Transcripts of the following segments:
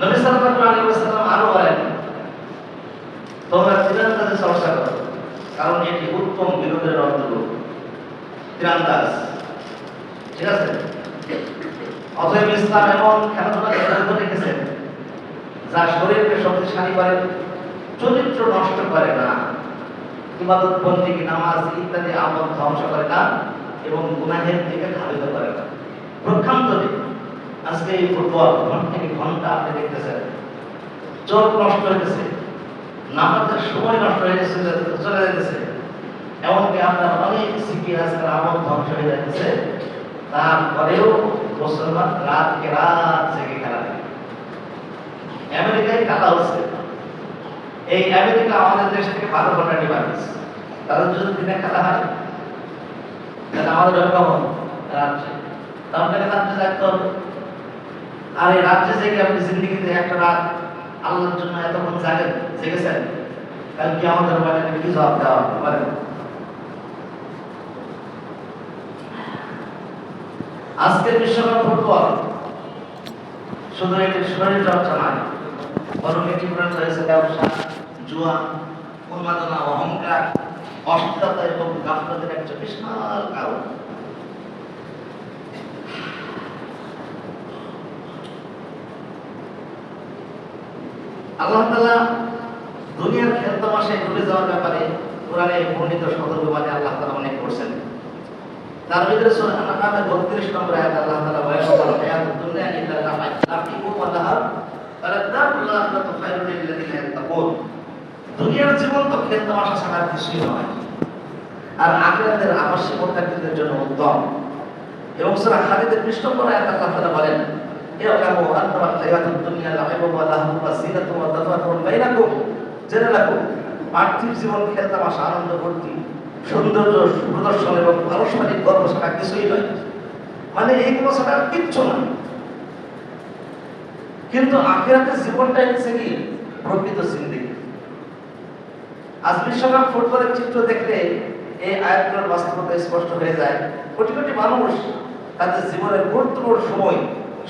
নবী সাল্লাল্লাহু আলাইহি ওয়াসাল্লাম আরো বলেন, তোমরা তীরন্দাজের চর্চা করো, কারণ এটি উত্তম বিনোদনের অন্তর্ভুক্ত। তীরন্দাজ, ঠিক আছে? অতএব ইসলাম এমন খেলাধুলাকে বৈধ রেখেছে যা শরীরকে শক্তিশালী করে, চরিত্র নষ্ট করে না, ইবাদত বন্দেগী নামাজ ইত্যাদি আমল ধ্বংস করে না এবং গুনাহের দিকে ধাবিত করে না। প্রক্ষান্তরে আজকে এই ফুটবল ঘন্টাকে ঘন্টা আপনি দেখতেছেন, চোখ নষ্ট হয়েছে, নামাজের সময় নষ্ট হয়ে চলে যাইতেছে, এমনকি আপনার অনেক সিটি আজকাল আমল ধ্বংস হয়ে যাচ্ছে। তারপরেও মুসলমান রাতকে রাত জেগে খেলা দেখে। আমেরিকায় খেলা হচ্ছে, এই আমেরিকা আমাদের দেশ থেকে 12 ঘন্টা ডিফারেন্স। তাদের যদি দিনে খেলা হয় তাহলে আমাদের হবে কখন? রাত্রে। আপনাকে রাত্রে জাগতে হবে। আর এই রাত্রে জেগে আপনি জিন্দিগিতে একটা রাত আল্লাহর জন্য এতক্ষণ জেগেছেন, কাল কি আমাদের বাড়িতে কি জবাব দেওয়া হবে পারেন? আজকের বিশ্বকাপ ফুটবল শুধু এটি শরীর চর্চা নয়, বরং এটি পরিণত হয়েছে ব্যবসা, জুয়া, উন্মাদনা, অহংকার, অস্থিরতা এবং গাফলতের একটা বিশাল কারণ। আল্লাহ তাআলা দুনিয়ার খেলতামাশায় ডুবে যাওয়ার ব্যাপারে কোরআনে বর্ণিত সতর্কবাণী আল্লাহ তাআলা অনেক করছেন। তার ভিতরে সূরা আন-নাহলের 32 নম্বর আয়াত আল্লাহ তাআলা বলেন, হায়াতুদ দুনিয়া ইল্লা লাহবু ওয়া লাহব ওয়ালাদ-দারুল আখিরাতু খায়রুল লিল্লাযিনা ইয়াত্তাকুন। দুনিয়ার জীবন তো খেলতামাশা ছাড়া কিছুই নয়, আর আখিরাতের আবাসিক মুত্তাকিদের জন্য উত্তম। এবং সূরা হাদীদের 20 নম্বর আয়াত আল্লাহ তাআলা বলেন, ইয়ালামু আন্নামাল হায়াতুদ দুনিয়া লাইবুন ওয়া লাহবুন ওয়া জিনাতুন ওয়া তাফাকুরুন বাইনাকুম। জেনে রাখো, পার্থিব জীবন খেলতামাশা, আনন্দ ভর্তি, সৌন্দর্য প্রদর্শন এবং পারস্পরিক গর্ব ছাড়া কিছুই নয়। মানে এইগুলো ছাড়া কিচ্ছু নয়। কিন্তু আখিরাতের জীবনটাই হচ্ছে কি প্রকৃত জিন্দেগি। আজ বিশ্বকাপ ফুটবলের চিত্র দেখলে এই আয়াতগুলোর বাস্তবতা স্পষ্ট হয়ে যায়। কোটি কোটি মানুষ তাদের জীবনের গুরুত্বপূর্ণ সময়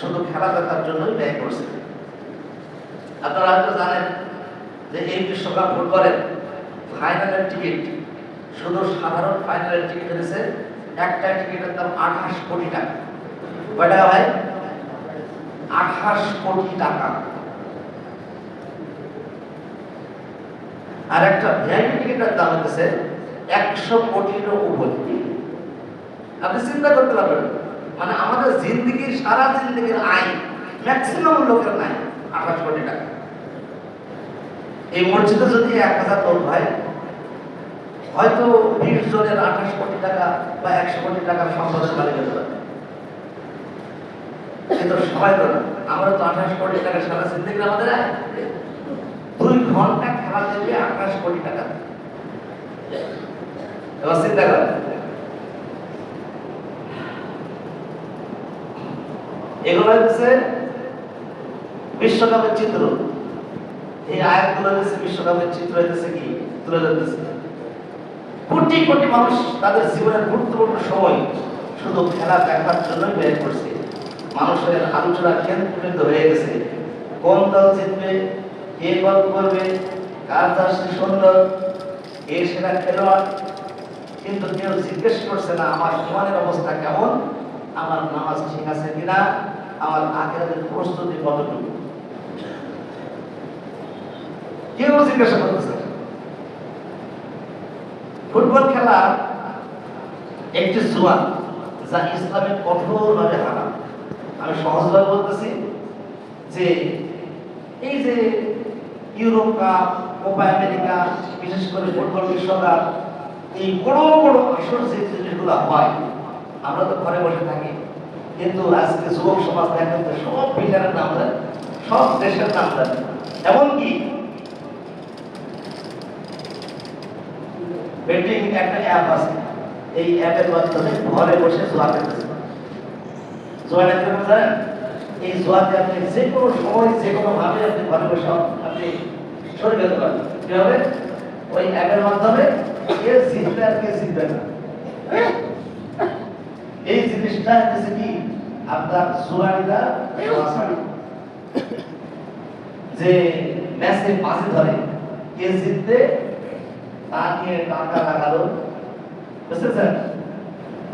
শুধু খেলা দেখার জন্যই ব্যয় করছে। আপনারা হয়তো জানেন যে এই বিশ্বকাপ ফুটবলের ফাইনালের টিকিট, শুধু সাধারণ ফাইনালের টিকিট হয়েছে একটা টিকিটের দাম 28 কোটি টাকা। কয় টাকা ভাই? 28 কোটি টাকা। আর একটা ভিআইপি টিকিটের দাম হচ্ছে 100 কোটিরও উপরে। আপনি চিন্তা করতে পারবেন, মানে আমাদের জিন্দেগির সারা জিন্দেগির আয় ম্যাক্সিমাম লোকের নাই 28 কোটি টাকা। এই মসজিদে যদি 1000 লোক হয়, হয়তো 20 জনের 28 কোটি টাকা বা 100 কোটি টাকার সম্পদের মালিক হতে পারে। কিন্তু সবাই তো না। আমরা তো 28 কোটি টাকা সারা জিন্দেগি আমাদের আয়। 2 ঘন্টা খেলা দেবে 28 কোটি টাকা। এবার চিন্তা করেন, এগুলো হচ্ছে বিশ্বকাপের চিত্র। এই আয়াতগুলো হচ্ছে বিশ্বকাপের চিত্র হচ্ছে কি তুলে ধরতেছে। কোটি কোটি মানুষ তাদের জীবনের গুরুত্বপূর্ণ সময় শুধু খেলা দেখার জন্যই ব্যয় করছে। মানুষের আলোচনা কেন্দ্রবিন্দু হয়ে গেছে কোন দল জিতবে, কে গোল করবে, কার জার্সি সুন্দর, কে সেরা খেলোয়াড়। কিন্তু কেউ জিজ্ঞেস করছে না আমার ইমানের অবস্থা কেমন, আমার নামাজ ঠিক আছে কিনা, আমার আখিরাতের প্রস্তুতি কতটুকু। কেউ জিজ্ঞাসা করতেছে। ফুটবল খেলা একটি জুয়া, যা ইসলামের কঠোরভাবে হারাম। আমি সহজভাবে বলতেছি যে এই যে ইউরোপ কাপ, কোপা আমেরিকা, বিশেষ করে ফুটবল বিশ্বকাপ, এই বড় বড় আসর যে জিনিসগুলো হয়, আমরা তো ঘরে বসে থাকি। কিন্তু আজকে যুবক সমাজ দেখেন তো সব প্লেয়ারের নাম দেন, সব দেশের নাম দেন। এমনকি বেটিং একটা অ্যাপ আছে, এই অ্যাপের মাধ্যমে ঘরে বসে জুয়া খেলতেছে। জুয়াটা কিরকম জানেন? এই জুয়াতে আপনি যে কোনো সময় যে কোনো ভাবে আপনি ঘরে বসে আপনি সরে যেতে পারেন। কি হবে? ওই অ্যাপের মাধ্যমে কে জিতবে আর কে জিতবে না, এই জিনিসটা হচ্ছে কি আপনার জুয়ারিরা যে ম্যাচে বাজি ধরে কে জিতবে তা নিয়ে টাকা লাগালো, বুঝতেছেন?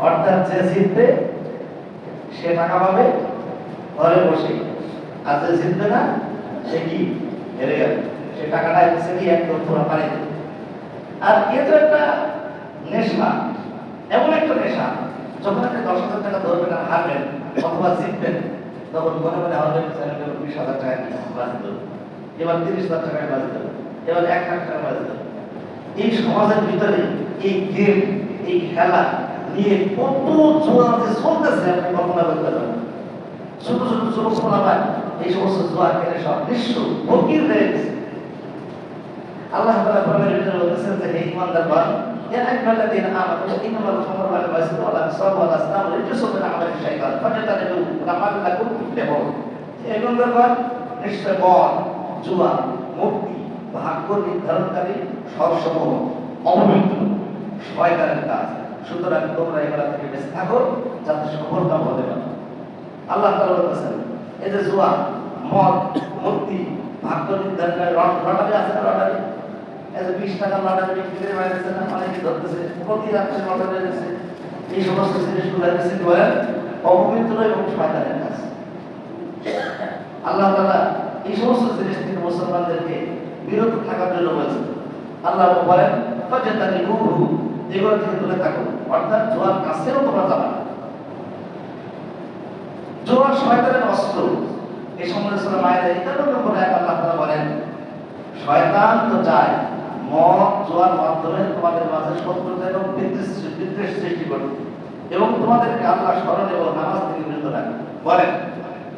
অর্থাৎ যে জিতবে সে টাকা পাবে ঘরে বসে, আর যে জিতবে না সে কি হেরে গেল, সে টাকাটা এসে কি একদম পুরো পানিতে। আর এ তো একটা নেশা, এমন একটা নেশা, যখন আপনি 10,000 টাকা ধরবেন আর হারবেন অথবা জিতবেন, তখন মনে মনে হবে 20,000 টাকা বাজি দেবো, এবার 30,000 টাকায় বাজি দেবো, এবার 1,00,000 টাকা বাজি দেবো। এই সমাজের ভিতরে এই গেম, এই খেলা নিয়ে কত জোয়া যে চলতেছে আপনি কল্পনা করতে পারেন। ছোট ছোট যুবক ফলাবান এই সমস্ত জোয়া খেলে সব নিঃস্ব ফকির হয়ে গেছে। আল্লাহ তাআলা কোরআনের ভিতরে বলেছেন যে হে ঈমানদারগণ, ইয়া আইয়ুহাল্লাযীনা আমানু ইন্নামাল খামরু ওয়াল মাইসিরু ওয়াল আনসাবু ওয়াল আসলামু রিজসুম মিন আমালি শাইতান ফাজতানিবুহু লাআল্লাকুম তুফলিহুন। হে ঈমানদারগণ, নিশ্চয় মদ, জুয়া, মুক্তি, ভাগ্য নির্ধারণকারী সবসমূহ অপবিত্র শয়তানের কাজ, সুতরাং তোমরা এগুলা থেকে বেঁচে থাকো যাতে সফলতা হতে পারো। আল্লাহ তাআলা বলেছেন এই যে জুয়া, মদ, মুক্তি, ভাগ্য নির্ধারণকারী লটারি আছে না, লটারি, এই যে 20 টাকা লটারি বিক্রি করে বাইরেছে না, অনেকে ধরতেছে, প্রতি রাত্রে লটারি হয়েছে, এই সমস্ত জিনিসগুলো হচ্ছে অপবিত্র এবং শয়তানের কাজ। আল্লাহ তাআলা এই সমস্ত জিনিস থেকে মুসলমানদেরকে বিরত থাকার জন্য বলেছেন। আল্লাহ বলেন ফাজতানিবুহু, এগুলো থেকে দূরে থাকো, অর্থাৎ জোয়ার কাছেও তোমরা যাবে না। জোয়া শয়তানের অস্ত্র। এই সম্বন্ধে সূরা মায়েদার 51 নম্বর আয়াত আল্লাহ তাআলা বলেন, শয়তান তো চায় মদ জোয়ার মাধ্যমে তোমাদের মাঝে শত্রুতা এবং বিদ্বেষ সৃষ্টি করবে এবং তোমাদেরকে আল্লাহ স্মরণ এবং নামাজ থেকে বিরত রাখবে। বলেন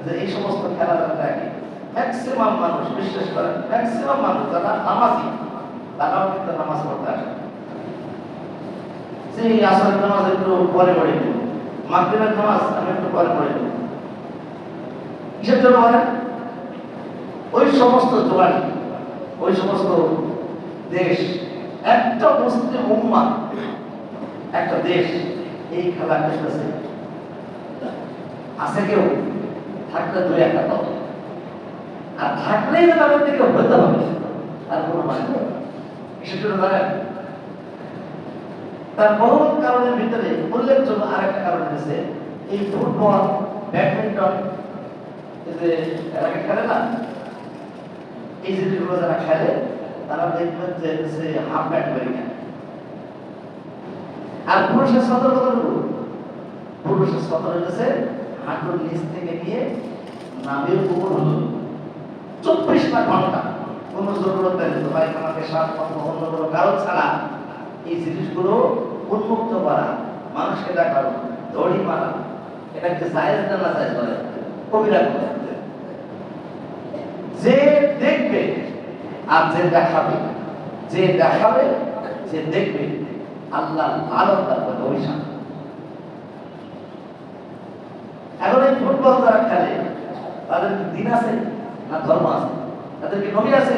যে এই সমস্ত খেলাধুলাকে ম্যাক্সিমাম মানুষ বিশ্বাস করেন, ম্যাক্সিমাম মানুষ যারা নামাজি তারাও কিন্তু নামাজ পড়তে আসে। সেই আসরের নামাজ একটু পরে পড়ে, মাগরিবের নামাজ আমি একটু পরে পড়ে, কিসের জন্য বলেন? ওই সমস্ত জোয়ানি, ওই সমস্ত দেশ, একটা মুসলিম উম্মাহ, একটা দেশ এই খেলা খেলতেছে, আছে কেউ থাকলে দুই একটা দল, আর থাকলেই যে তাদের দিকে হতে হবে তার কোনো মানে নেই। কিসের জন্য জানেন? তার বহুত কারণের ভিতরে উল্লেখযোগ্য আরেকটা কারণ হচ্ছে এই ফুটবল, ব্যাডমিন্টন, যে এরা খেলে না, এই জিনিসগুলো যারা খেলে তারা দেখবেন যে হাফ ব্যাট করে খেলে। আর পুরুষের সদর কতটুকু? পুরুষের সদর হচ্ছে হাঁটুর নিচ থেকে নিয়ে নাভির উপর হলো 24 ঘন্টা কোনো জরুরত নেই, পায়খানা, পেশাব অথবা অন্য কোনো কারণ ছাড়া এই জিনিসগুলো উন্মুক্ত করা, মানুষকে দেখানো, দড়ি মারা, এটাকে জায়েজ না না জায়েজ বলে কবিরা করে। যে দেখবে আর যে দেখাবে, যে দেখাবে যে দেখবে, আল্লাহ লানত তার প্রতি অভিশাপ। এখন এই ফুটবল যারা খেলে তাদের দিন আছে না ধর্ম আছে? তাদের কি নবী আছে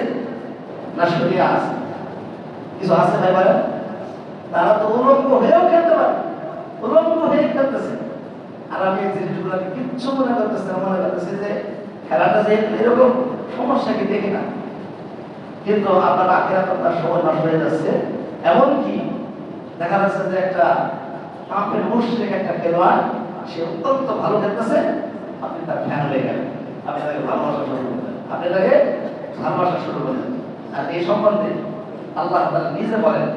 না শরিয়া আছে? কিছু আছে ভাই বলেন? তারা তো উলঙ্গ হয়েও খেলতে পারে, উলঙ্গ হয়ে খেলতেছে। আর আমি এই জিনিসগুলোকে কিচ্ছু মনে করতেছি না, মনে করতেছি যে খেলাটা যে এরকম সমস্যা কি দেখি না, কিন্তু আপনার আখেরাত আপনার সময় নষ্ট হয়ে যাচ্ছে। এমনকি দেখা যাচ্ছে যে একটা কাপের মুশরিক একটা খেলোয়াড়, সে অত্যন্ত ভালো খেলতেছে, আপনি তার ফ্যান হয়ে গেলেন, আপনি তাকে ভালোবাসা শুরু করলেন, আপনি তাকে ভালোবাসা শুরু করলেন। আর এই সম্বন্ধে আল্লাহ তাআলা নিজে বলেন,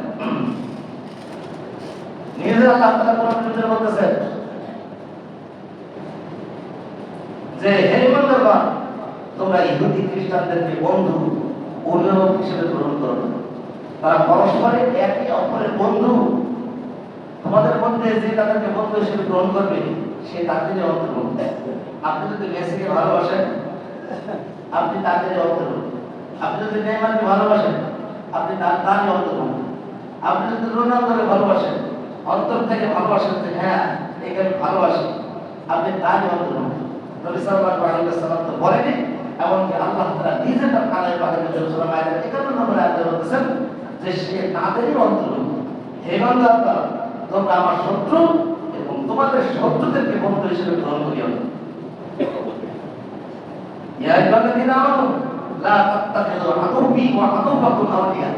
নিজে আল্লাহ তাআলা কোরআনের ভিতরে বলতেছেন যে হে ঈমানদারগণ, তোমরা ইহুদি খ্রিস্টানদেরকে বন্ধু অভিভাবক হিসেবে গ্রহণ করো, তারা পরস্পরে একে অপরের বন্ধু। তোমাদের মধ্যে যে তাদেরকে বন্ধু হিসেবে গ্রহণ করবে সে তাদেরই অন্তর্ভুক্ত। আপনি যদি মেসিকে ভালোবাসেন আপনি তাদেরই অন্তর্ভুক্ত, আপনি যদি নেইমারকে ভালোবাসেন আপনি তারই অন্তর্ভুক্ত, আপনি যদি রোনালদোকে ভালোবাসেন, অন্তর থেকে ভালোবাসেন যে হ্যাঁ একে আমি ভালোবাসি, আপনি তারই অন্তর্ভুক্ত। নবী সাল্লাল্লাহু আলাইহি ওয়াসাল্লাম তো বলেনি, এমনকি আল্লাহ তাআলা নিজে তার কালামে পাকের ভিতরে সূরা মায়েদার 51 নম্বর আয়াতে বলতেছেন যে সে তাদেরই অন্তর্ভুক্ত। হে বান্দারা, তোমরা আমার শত্রু এবং তোমাদের শত্রুদেরকে বন্ধু হিসেবে গ্রহণ করিও না। ইয়া আইয়ুহাল্লাযীনা আমানু লা তাত্তাখিযু আদুব্বি ওয়া আদুব্বাকুম আউলিয়া।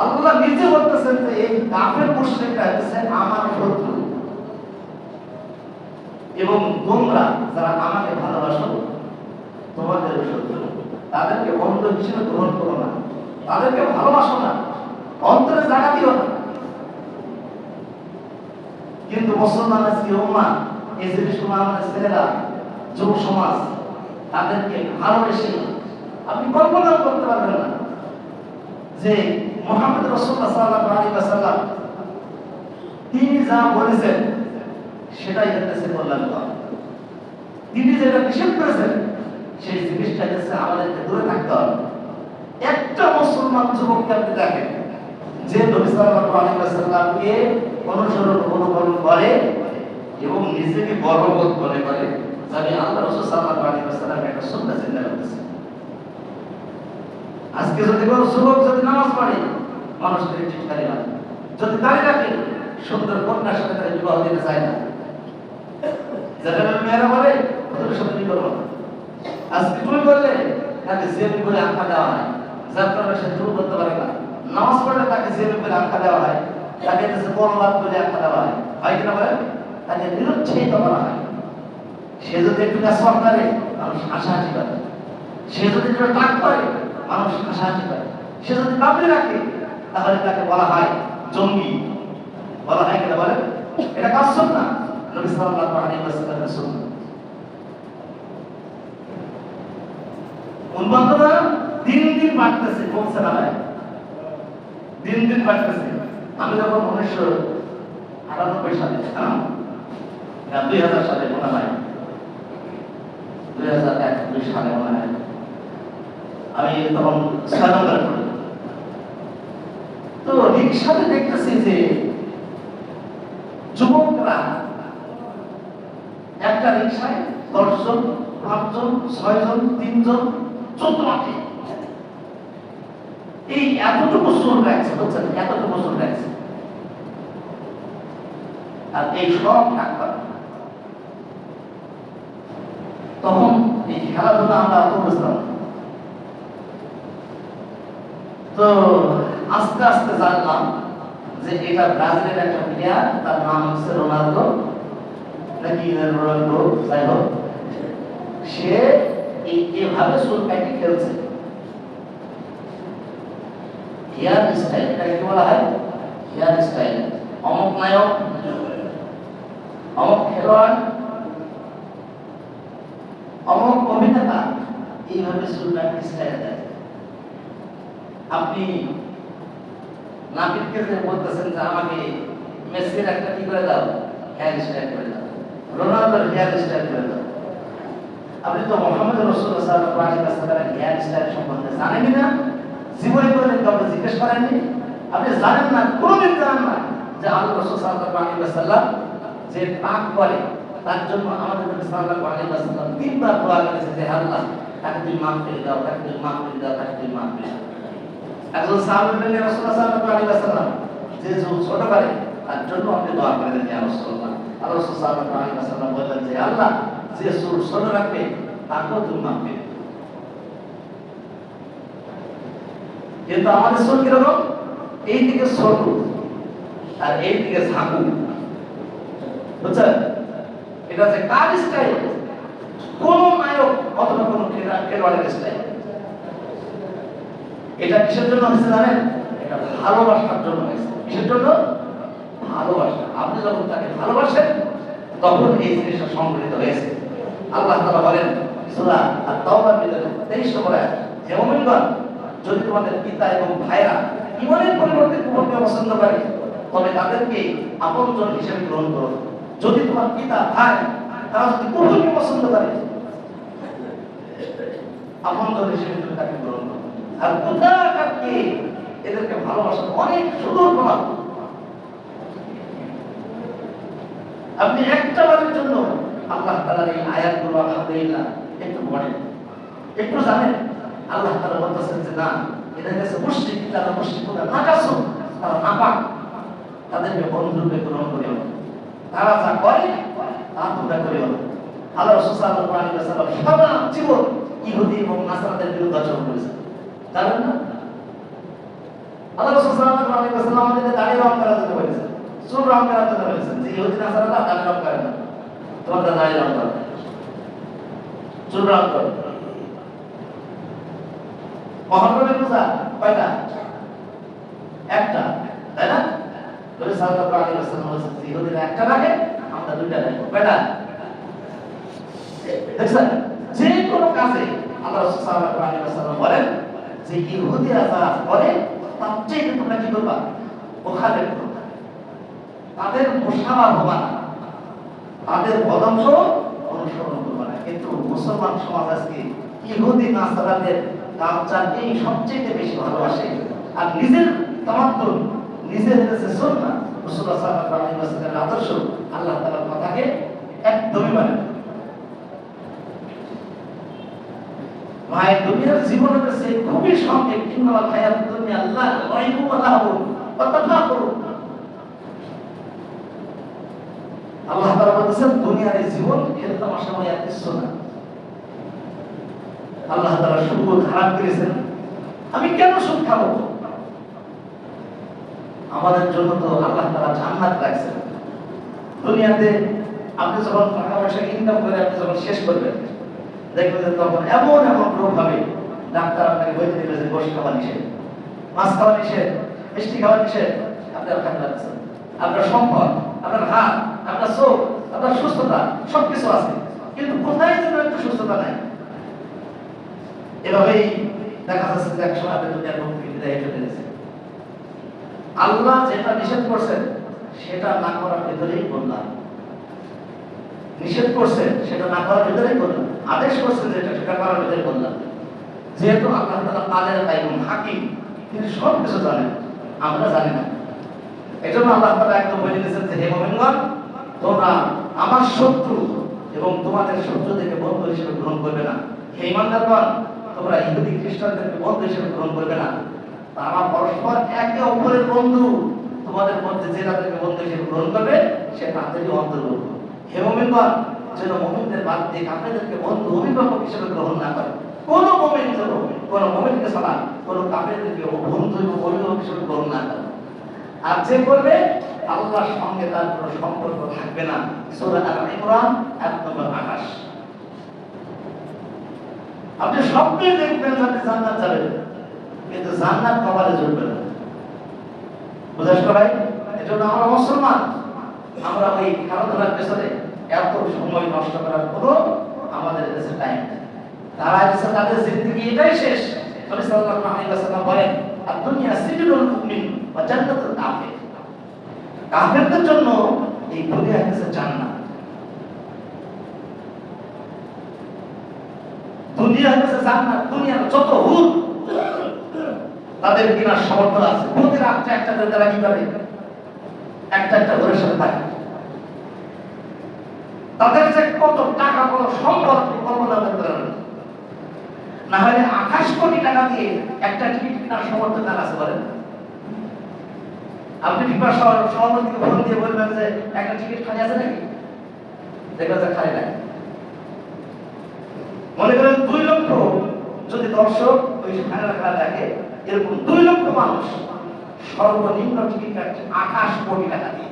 আল্লাহ নিজে বলতেছেন যে এই কাফের মুশরিকরা হচ্ছে আমার শত্রু, এবং তোমরা যারা আমাকে ভালোবাসো তোমাদের শত্রু। তাদেরকে বন্ধু হিসেবে গ্রহণ করো না, তাদেরকে ভালোবাসো না, অন্তরে জায়গা দিও না। কিন্তু মুসলমান আজকে উম্মাহ, এই জিনিসগুলো আমাদের ছেলেরা, যুব সমাজ তাদেরকে ভালোবেসে আপনি কল্পনা করতে পারবেন না যে মুহাম্মদ রাসূলুল্লাহ সাল্লাল্লাহু আলাইহি ওয়াসাল্লাম তিনি যা বলেছেন সেটাই হচ্ছে কল্যাণ। তিনি যেটা নিষেধ করেছেন সেই জিনিসটা হচ্ছে আমাদেরকে দূরে থাকতে হবে। একটা মুসলমান যুবককে আপনি দেখেন যে নবী সাল্লাল্লাহু আলাইহি ওয়াসাল্লামকে অনুসরণ করে এবং নিজেকে গর্ববোধ মনে করে যে আমি আল্লাহ রাসূল সাল্লাল্লাহু আলাইহি ওয়াসাল্লামের একটা সুন্নাহ জিন্দা করতেছি। আজকে যদি কোনো যুবক যদি নামাজ পড়ে মানুষ তাকে টিটকারি মারে, যদি দাঁড়িয়ে রাখে সুন্দর কন্যার সাথে তাকে বিবাহ দিতে চায় না, যারা মেয়েরা বলে ওদের সাথে বিবাহ করো না। আজকে তুমি বললে তাকে জেল করে আখ্যা দেওয়া হয়, যাত্রার সাথে শুরু করতে পারে না। নামাজ পড়লে তাকে জেল করে আখ্যা দেওয়া হয়, তাকে কাছে বলবাদ করে আখ্যা দেওয়া হয়, হয় কিনা বলেন? তাকে নিরুৎসাহিত করা হয়। সে যদি একটু কাজ করে মানুষ হাসাহাসি করে, সে যদি একটু টাক করে মানুষ হাসাহাসি করে, সে যদি কামড়ে রাখে তাহলে তাকে বলা হয় জঙ্গি, বলা হয় কিনা বলেন? এটা কাজ না নবী সাল্লাল্লাহু আলাইহি ওয়াসাল্লামের সুন্নাহ। উন্মাদনা দিন দিন বাড়তেছে, কমছে না ভাই, দিন দিন বাড়তেছে। আমি যখন 1998 সালে 2000 সালে মনে হয় 2001 সালে মনে হয় আমি তখন 6 নম্বরে পড়ি, তো রিক্সাতে দেখতেছি যে যুবকরা একটা রিক্সায় 10 জন, 5 জন, 6 জন, 3 জন, 14 মাঠে এই এতটুকু চুল রাখছে, বুঝছেন? এতটুকু চুল রাখছে, আর এই সব ডাক্তার। তখন এই খেলাধুলা আমরা বুঝতাম। তো আস্তে আস্তে জানলাম যে এটা ব্রাজিলের একটা প্লেয়ার, তার নাম হচ্ছে রোনালদো নাকি রোনালদো, যাই হোক, সে এইভাবে চুল কাটিয়ে খেলছে। হেয়ার স্টাইল, এটাকে কি বলা হয়? Hair style. অমুক নায়ক, অমুক খেলোয়াড়, অমুক অভিনেতা এইভাবে চুল কাটিয়ে স্টাইল দেয়। আপনি নাপিতকে যে বলতেছেন যে আমাকে মেসির একটা কি করে দাও, হেয়ার স্টাইল করে দাও, রোনালদোর হেয়ার স্টাইল করে দাও। আপনি তো মুহাম্মদ রাসূলুল্লাহ সাল্লাল্লাহু আলাইহি ওয়াসাল্লামের হেয়ার স্টাইল সম্বন্ধে জানেন না? জীবনে কোনোদিন কাউকে জিজ্ঞেস করেননি? আপনি জানেন না, কোনোদিন জানেন না যে আল্লাহ রাসূল সাল্লাল্লাহু আলাইহি ওয়াসাল্লাম যে পাক করে তার জন্য আমাদের নবী সাল্লাল্লাহু আলাইহি ওয়াসাল্লাম তিনবার দোয়া করেছে যে আল্লাহ তাকে তুমি মাফ করে দাও, তাকে তুমি মাফ করে দাও, তাকে তুমি মাফ করে দাও। একজন সাহাবী বললেন রাসূলুল্লাহ সাল্লাল্লাহু আলাইহি ওয়াসাল্লাম যে ছোট করে তার জন্য আপনি দোয়া করে দেন ইয়া রাসূলুল্লাহ। আল্লাহ রাসূল সাল্লাল্লাহু আলাইহি ওয়াসাল্লাম বললেন যে আল্লাহ যে চুল ছোট রাখবে তাকেও তুমি মাফ করে দাও। কিন্তু আমাদের চুল কিরকম? এই দিকে ছোট আর এই দিকে ঝাঁকু, বুঝছেন? এটা যে কার স্টাইল? কোন নায়ক অথবা কোন খেলোয়াড়ের স্টাইল। এটা কিসের জন্য হয়েছে জানেন? এটা ভালোবাসার জন্য হয়েছে। কিসের জন্য? ভালোবাসা। আপনি যখন তাকে ভালোবাসেন তখন এই জিনিসটা সংগঠিত হয়েছে। আল্লাহ তাআলা বলেন সূরা আত-তাওবার 23 নম্বর আয়াত, হে মুমিনগণ, যদি তোমাদের পিতা এবং ভাইরা ঈমানের পরিবর্তে কুফরকে পছন্দ করে তবে তাদেরকে আপনজন হিসেবে গ্রহণ করো। যদি তোমার পিতা ভাই তারা যদি কুফরকে পছন্দ করে আপনজন হিসেবে তুমি তাকে গ্রহণ করো। আর কোথাকারকে এদেরকে ভালোবাসা অনেক সুদূর প্রমাণ। আপনি একটা বারের জন্য আল্লাহ তাআলার এই আয়াতগুলো আলহামদুলিল্লাহ একটু পড়েন, একটু জানেন। আল্লাহ তাআলা বলতেছেন যে না, এদের কাছে মুশরিক, তারা মুশরিক, নাকাসু, তারা নাপাক, তাদেরকে বন্ধুরূপে গ্রহণ করিও না। তারা যা করে তা তোমরা করিও না। আল্লাহ রাসূল সাল্লাল্লাহু আলাইহি ওয়াসাল্লাম সারা জীবন ইহুদি এবং নাসারাদের বিরুদ্ধে আচরণ করেছে, জানেন না? আল্লাহ রাসূল সাল্লাল্লাহু আলাইহি ওয়াসাল্লাম আমাদেরকে দাড়ি রং করার জন্য বলেছেন, চুল রং করার জন্য বলেছেন যে ইহুদি নাসারারা দাড়ি রং করে না, তোমরা দাড়ি রং করো, চুল রং করো। মহরমের রোজা কয়টা? একটা, তাই না? নবী সাল্লাল্লাহু আলাইহি ওয়াসাল্লাম বলেছেন ইহুদিরা একটা রাখে, আমরা দুইটা রাখবো, কয়টা? দেখছেন, যে কোনো কাজে আল্লাহ রাসূল সাল্লাল্লাহু আলাইহি ওয়াসাল্লাম বলেন যে ইহুদিরা যা করে তার চেয়ে তোমরা কি করবা? ওখানে করবা, তাদের মুশাবা হবা না, তাদের পদঙ্ক অনুসরণ করবা না। কিন্তু মুসলমান সমাজ আজকে ইহুদি নাসারাদের কালচারকে সবচেয়ে বেশি ভালোবাসে, আর নিজের তামাদ্দুন, নিজের কাছে সুন্নাহ, রাসূলুল্লাহ সাল্লাল্লাহু আলাইহি ওয়াসাল্লামের আদর্শ, আল্লাহ তাআলার কথাকে একদমই মানে না। ভাই, দুনিয়ার জীবনের কাছে খুবই সংক্ষেপ, কিন্তু হায়াত দুনিয়া আল্লাহ গায়বু আল্লাহু ওয়া তাফাকুর। আল্লাহ তাআলা বলেছেন দুনিয়ার এই জীবন খেল তামাশা নয়, আর কিছু না। আল্লাহ তাআলা সুদ হারাম করেছেন, আমি কেন সুদ খাবো? আমাদের জন্য তো আল্লাহ তাআলা জান্নাত রাখছেন। দুনিয়াতে আপনি যখন টাকা পয়সা ইনকাম করে আপনি যখন শেষ করবেন, দেখবেন যে তখন এমন এমন রোগ হবে, ডাক্তার আপনাকে বলে দিবে যে গোশত খাওয়া নিষেধ, মাছ খাওয়া নিষেধ, মিষ্টি খাওয়া নিষেধ। আপনি আর খাতে পারছেন, আপনার সম্পদ, আপনার হাত, আপনার চোখ, আপনার সুস্থতা সবকিছু আছে, কিন্তু কোথায় যেন একটু সুস্থতা নাই। এভাবেই দেখা যাচ্ছে যে একসময় আপনি দুনিয়ার মুখ থেকে বিদায় চলে গেছে। আল্লাহ যেটা নিষেধ করছেন সেটা না করার ভিতরেই বললাম, নিষেধ করছেন সেটা না করার ভিতরেই বললাম, আদেশ করছেন যেটা সেটা করার ভিতরেই বললাম। যেহেতু আল্লাহ তাআলা কাদের কাইয়ুম হাকিম, তিনি সব কিছু জানেন, আমরা জানি না। এজন্য আল্লাহ তাআলা একদম বলে দিয়েছেন যে হে মুমিনগণ, তোমরা আমার শত্রু এবং তোমাদের শত্রুদেরকে বন্ধু হিসেবে গ্রহণ করবে না। হে ঈমানদারগণ, তোমরা ইহুদি খ্রিস্টানদেরকে বন্ধু হিসেবে গ্রহণ করবে না। তারা পরস্পর একে অপরের বন্ধু, তোমাদের মধ্যে যে তাদেরকে বন্ধু হিসেবে গ্রহণ করবে সে তাদেরই অন্তর্ভুক্ত। হে মুমিনগণ, যেন মুমিনদের বাদ দিয়ে কাফেরদেরকে বন্ধু অভিভাবক হিসেবে গ্রহণ না করে। কোন মুমিন যেন কোন মুমিনকে ছাড়া কোন কাফেরদেরকে বন্ধু এবং অভিভাবক হিসেবে গ্রহণ না করে। আর যে করবে আল্লাহর সঙ্গে তার কোনো সম্পর্ক থাকবে না। সূরা আল-ইমরান ১ নম্বর ২৮। আপনি স্বপ্নে দেখবেন যে আপনি জান্নাত যাবেন, কিন্তু জান্নাত কপালে জুটবে না। বুঝাস ভাই? এজন্য আমরা মুসলমান, আমরা ওই খেলাধুলার পেছনে এত সময় নষ্ট করার কোনো আমাদের কাছে টাইম নেই। তারা এসে তাদের জিন্দেগি এটাই শেষ। নবী সাল্লাল্লাহু আলাইহি ওয়াসাল্লাম বলেন, আর দুনিয়া সিজনুল মুমিন ওয়া জান্নাতুল কাফির। কাফেরদের জন্য এই দুনিয়া হচ্ছে জান্নাত, দুনিয়া হচ্ছে জান্নাত। দুনিয়ার যত হুর তাদের কিনার সামর্থ্য আছে, প্রতি রাত্রে একটা করে তারা কি করে, একটা একটা ঘরের সাথে থাকে। তাদের যে কত টাকা কত সম্পদ কল্পনা করতে পারবেন না। হলে ২৮ কোটি টাকা দিয়ে একটা টিকিট কেনার সামর্থ্য তার আছে বলেন? আপনি ফিফা সভাপতিকে ফোন দিয়ে বলবেন যে একটা টিকিট খালি আছে নাকি, দেখবেন যে খালি নাই। মনে করেন ২ লক্ষ যদি দর্শক ওই ফাইনাল খেলা দেখে, এরকম ২ লক্ষ মানুষ সর্বনিম্ন টিকিট কাটছে ২৮ কোটি টাকা দিয়ে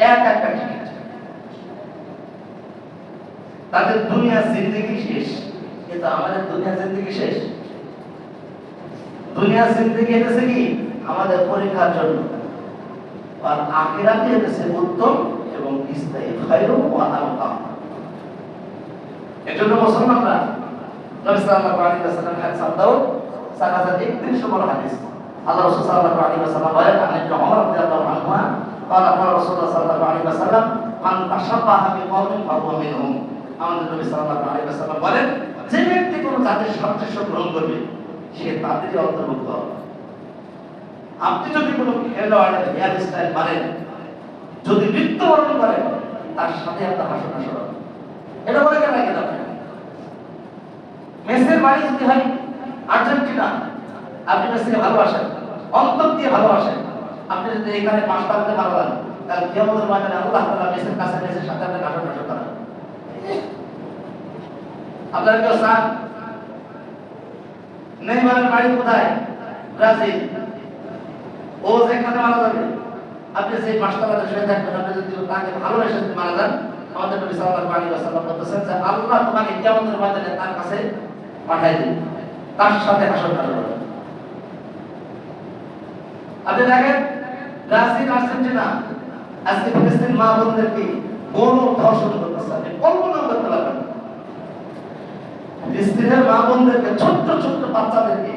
একটা টিকিট। তাদের দুনিয়া জিন্দেগি শেষ, কিন্তু আমাদের দুনিয়া জিন্দেগি শেষ? দুনিয়া জিন্দেগি এনেছে কি আমাদের পরীক্ষার জন্য, আর আখিরাতে এনেছে উত্তম এবং স্থায়ী খায়রু ওয়া আরকাম। এজন্য মুসলমানরা নবী সাল্লাল্লাহু আলাইহি ওয়াসাল্লাম হাদিস দাউদ 4031 নম্বর হাদিস, আল্লাহ রাসূল সাল্লাল্লাহু আলাইহি ওয়াসাল্লাম বলেন, আন ওমর রাদিয়াল্লাহু আনহু قال قال রাসূলুল্লাহ সাল্লাল্লাহু আলাইহি ওয়াসাল্লাম মান তাশাব্বাহা বিকওমিন ফাহুয়া মিনহুম। আমাদের নবী সাল্লাল্লাহু আলাইহি ওয়াসাল্লাম বলেন, যে ব্যক্তি কোন জাতির সাদৃশ্য গ্রহণ করবে সে তাদেরই অন্তর্ভুক্ত হবে। আপনি যদি কোনো খেলোয়াড়ের হেয়ার স্টাইল মানেন, যদি মৃত্যুবরণ করেন, তার সাথে আপনার হাসন হাসন হবে। এটা বলে কেন কেন মেসির বাড়ি যদি হয় আর্জেন্টিনা, আপনি মেসিকে ভালোবাসেন, অন্তর দিয়ে ভালোবাসেন, আপনি যদি এখানে 5টা হতে পারবেন, তাহলে কিয়ামতের ময়দানে আল্লাহ তাআলা মেসির কাছে মেসির সাথে আপনার হাসন হাসন করেন। আপনারা কেউ চান নেইমারের বাড়ি কোথায়? ব্রাজিল। ও যেখানে মারা যাবে, আপনি সেই মাসটাতে শুয়ে থাকবেন, আপনি যদি তাকে ভালোবেসে যদি মারা যান, আমাদের নবী সাল্লাল্লাহু আলাইহি ওয়াসাল্লাম বলতেছেন যে আল্লাহ তোমাকে কিয়ামতের ময়দানে তার কাছে পাঠায় দিবে, তার সাথে হাসর করবে। আপনি দেখেন ব্রাজিল, আর্জেন্টিনা আজকে ফিলিস্তিন মা বোনদেরকে গণ ধর্ষণ করতেছে, আপনি কল্পনা করতে পারবেন না। ফিলিস্তিনের মা বোনদেরকে, ছোট্ট ছোট্ট বাচ্চাদেরকে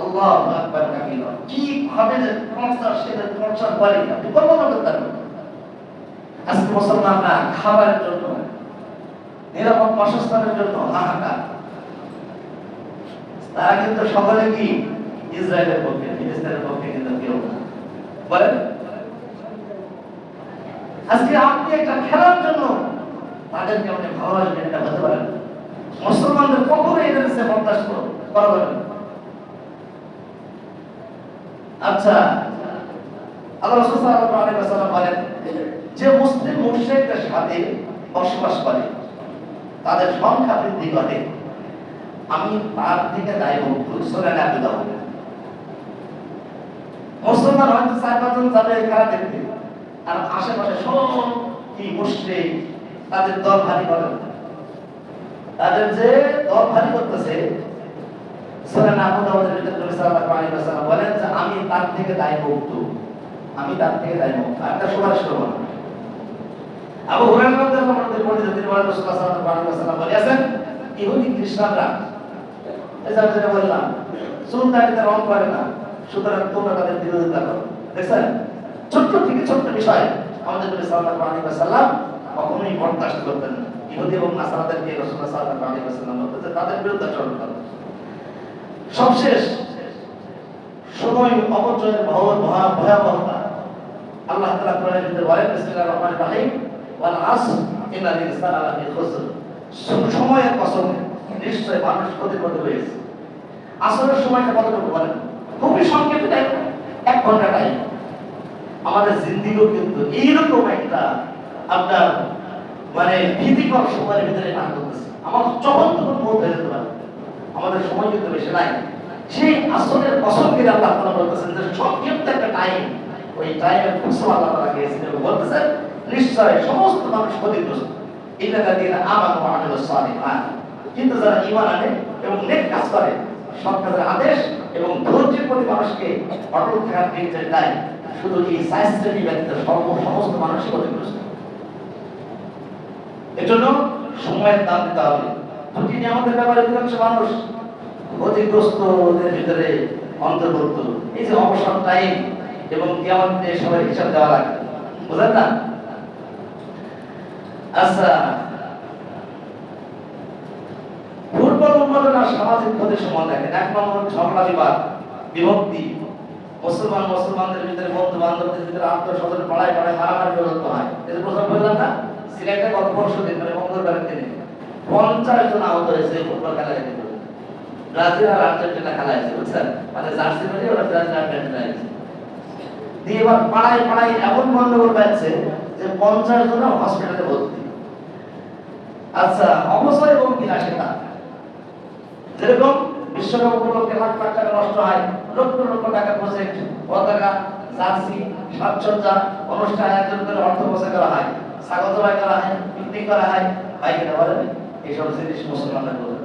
আল্লাহু আকবার কাবীরা কি ভাবে যে টর্চার, সেটা টর্চার করে আপনি কল্পনা করতে পারবেন। আজকে মুসলমানরা খাবারের জন্য, নিরাপদ বাসস্থানের জন্য হাহাকার। তারা কিন্তু সকলে কি ইসরায়েলের পক্ষে, ফিলিস্তিনের পক্ষে কিন্তু কেউ না। বলেন আজকে আপনি একটা খেলার জন্য তাদেরকে আপনি ভালোবাসবেন, এটা হতে পারেন? মুসলমানদের কখনো এদের কাছে বরদাস্ত করা যাবে না। আচ্ছা, আল্লাহ রাসূল সাল্লাল্লাহু আলাইহি ওয়াসাল্লাম বলেন যে মুসলিম মুশরিকদের সাথে বসবাস করে, তাদের সংখ্যা বৃদ্ধি করে, আমি তার থেকে দায়মুক্ত। সূরা আবু দাউদ। মুসলমান হয়তো 4-5 জন যাবে খেলা দেখতে, আর আশেপাশে সব কি মুশরিক, তাদের দল ভারী করে, তাদের যে দল ভারী করতেছে। সূরা আবু দাউদের ভিতরে নবী সাল্লাল্লাহু আলাইহি ওয়াসাল্লাম বলেন যে আমি তার থেকে দায়মুক্ত, আমি তার থেকে দায়মুক্ত। আর এটা সুপারিশ করব না। আবু হুরায়রা রাদিয়াল্লাহু আনহু বলেন তিনি বলেন রাসূলুল্লাহ সাল্লাল্লাহু আলাইহি ওয়াসাল্লাম বলেছেন ইহুদি খ্রিস্টানরা, এটা যেটা বললাম, সুলতানিতে রং করে না, সুতরাং তোমরা তাদের বিরোধিতা করো। দেখছেন, ছোট্ট থেকে ছোট্ট বিষয় আমাদের নবী সাল্লাল্লাহু আলাইহি ওয়াসাল্লাম কখনোই বরদাস্ত করতেন না। ইহুদি এবং নাসারাদেরকে রাসূলুল্লাহ সাল্লাল্লাহু আলাইহি ওয়াসাল্লাম বলতেন তাদের বিরুদ্ধে আচরণ করো। সবশেষ সময় অপচয়ের ভয়াবহতা আল্লাহ তাআলা কোরআনের ভিতরে বলেন বিসমিল্লাহির রহমানির রহিম ওয়াল আসর ইন্নাল ইনসানা লাফি খুসর। সময়ের কসম, নিশ্চয় মানুষ ক্ষতিগ্রস্ত হয়েছে। আসরের সময়টা কতটুকু বলেন? খুবই সংক্ষেপে টাইম, 1 ঘন্টা টাইম। আমাদের জিন্দেগিও কিন্তু এইরকম একটা আপনার মানে ভীতিকর সময়ের ভিতরে পার করতেছে। আমার যখন তখন মত হয়ে যেতে পারে, আমাদের সময় কিন্তু বেশি নাই। সেই আসরের কসম করে আল্লাহ তাআলা বলতেছেন যে সংক্ষিপ্ত একটা টাইম, ওই টাইমের কসম আল্লাহ তাআলা দিয়েছেন এবং বলতেছেন নিশ্চয় সমস্ত মানুষ ক্ষতিগ্রস্ত। ইল্লাল্লাযীনা আমানু ওয়া আমিলুস সালিহাত, কিন্তু যারা ঈমান আনে এবং নেক কাজ করে, সৎ কাজের আদেশ এবং ধৈর্যের প্রতি মানুষকে অটল থাকার নির্দেশ দেয়, শুধু এই 4 শ্রেণী ব্যতীত সমস্ত মানুষই ক্ষতিগ্রস্ত। এজন্য সময়ের দাম দিতে হবে। দুটি নিয়ামতের ব্যাপারে অধিকাংশ মানুষ ক্ষতিগ্রস্তদের ভিতরে অন্তর্ভুক্ত। এই যে অবসর টাইম এবং কিয়ামতের সবাই হিসাব দেওয়া লাগে, বুঝলেন না? আচ্ছা, ফুটবল উন্মোদন আর সামাজিক ক্ষতির সমান দেখেন। 1 নম্বর ঝগড়া বিবাদ, বিভক্তি, মুসলমানদের ভিতরে, বন্ধু বান্ধবদের ভিতরে আত্মস্বজন পাড়ায় পাড়ায় মারামারি বিরক্ত হয়। এই যে প্রথম বললাম না, সিলেটে গত পরশু দিন মানে মঙ্গলবারের দিনে 50 জন আহত হয়েছে ফুটবল খেলায়। ব্রাজিল আর আর্জেন্টিনা খেলা হয়েছে, বুঝছেন? মানে জার্সি পরে ওরা ব্রাজিল আর্জেন্টিনা হয়েছে দিয়ে এবার পাড়ায় পাড়ায় এমন গন্ডগোল পাচ্ছে যে 50 জন হসপিটালে ভর্তি। আচ্ছা, অবসর এবং বিলাসিতা, যেরকম বিশ্বকাপ উপলক্ষে লাখ লাখ টাকা নষ্ট হয়, লক্ষ লক্ষ টাকা প্রজেক্ট, পতাকা, জার্সি, সাজসজ্জা, অনুষ্ঠান আয়োজন করে অর্থ খরচ করা হয়, স্বাগত ভাই করা হয়, পিকনিক করা হয়, ভাই কিনা বলেন এইসব জিনিস মুসলমানরা করে।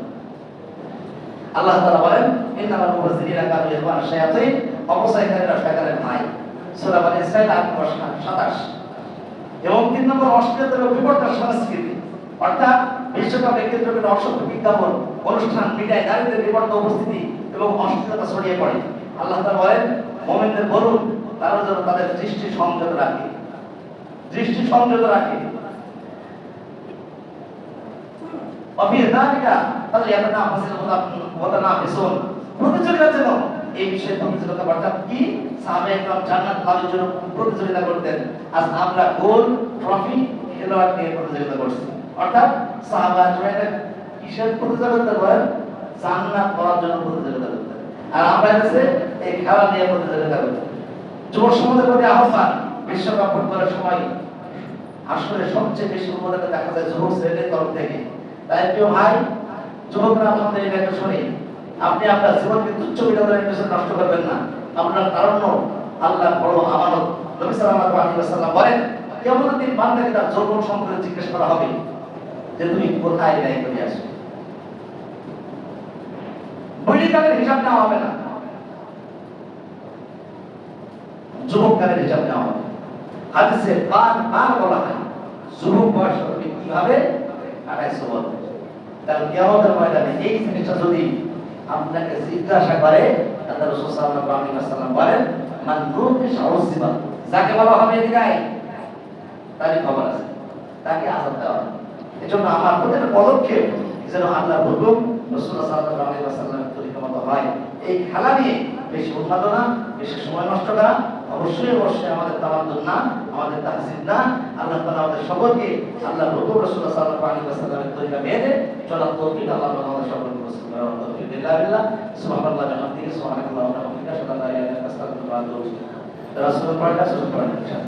আল্লাহ তাআলা বলেন ইন্নামাল মুবাযযিরিনা কানু ইখওয়ানা শায়াতিন, অপচয়কারীরা শয়তানের ভাই। সূরা বনী ইসরাঈল 8:27। এবং 3 নম্বর অশ্লীলতা এবং বিপর্যয় সংস্কৃতি, অর্থাৎ বিশ্বকাপে কেন্দ্র করে অসংখ্য বিজ্ঞাপন, অনুষ্ঠান, মিডিয়ায় নারীদের বিপর্যয় উপস্থিতি এবং অশ্লীলতা ছড়িয়ে পড়ে। আল্লাহ তাআলা বলেন মুমিনদের বলুন তারা যেন তাদের দৃষ্টি সংযত রাখে, দৃষ্টি সংযত রাখে। প্রতিযোগিতা যেন এই বিষয়ে প্রতিযোগিতা, অর্থাৎ কি সাহাবায়ে কেরাম জান্নাত লাভের জন্য প্রতিযোগিতা করতেন। আজ আমরা গোল, ট্রফি, খেলোয়াড় নিয়ে প্রতিযোগিতা করছি। অর্থাৎ সাহাবায়ে কিসের প্রতিযোগিতা করেন? জান্নাত পাওয়ার জন্য প্রতিযোগিতা করতেন। আর আমরা এসে এই খেলা নিয়ে প্রতিযোগিতা করতেন। যুব সমাজের প্রতি আহ্বান, বিশ্বকাপ ফুটবলের সময় আসলে সবচেয়ে বেশি উন্নতি দেখা যায় যুবক শ্রেণীর তরফ থেকে। তাই প্রিয় ভাই, যুবকরা আমাদের এটা শুনে আপনি আপনার জীবনকে তুচ্ছ বিনোদনের পেছনে নষ্ট করবেন না। আপনার কারণ আল্লাহ বড় আমানত। নবী সাল্লাল্লাহু আলাইহি ওয়াসাল্লাম বলেন, কিয়ামতের দিন বান্দাকে তার যৌবন সম্পর্কে জিজ্ঞেস করা হবে যে তুমি কোথায় ব্যয় করে আসো। বুড়িকালের হিসাব নেওয়া হবে না, যুবককালের হিসাব নেওয়া হবে। হাদিসে বার বলা হয় যুবক বয়স তুমি কিভাবে কাটাইছো বলো। কারণ কিয়ামতের ময়দানে এই জিনিসটা যদি আপনাকে জিজ্ঞাসা করে, আল্লাহ রাসূল সাল্লাল্লাহু আলাইহি ওয়াসাল্লাম বলেন, মান রুফিশা উযিবা, যাকে বলা হবে এদিকে তারই খবর আছে, তাকে আযাব দেওয়া হবে। এজন্য আমার প্রত্যেকটা পদক্ষেপ যেন আল্লাহর হুকুম রাসূলুল্লাহ সাল্লাল্লাহু আলাইহি ওয়াসাল্লামের তরিকা মতো হয়। এই খেলা নিয়ে বেশি উন্মাদনা, বেশি সময় নষ্ট করা অবশ্যই আমাদের তামাদ্দুন না, আমাদের তাহসিন না। আল্লাহ তাআলা আমাদের সকলকে আল্লাহর হুকুম রাসূলুল্লাহ সাল্লাল্লাহু আলাইহি ওয়াসাল্লামের তরিকা মেনে চলার তৌফিক আল্লাহ তাআলা আমাদের সকলকে নসিব করুন। তৌফিক বিল্লাহ। সুবহানাল্লাহি ওয়া বিহামদিহি, সুবহানাকাল্লাহু ওয়া বিহামদিহি, আশহাদু আল্লা ইলাহা ইল্লা আনতা, আস্তাগফিরুকা ওয়া আতুবু ইলাইক। রাসূলের পড়া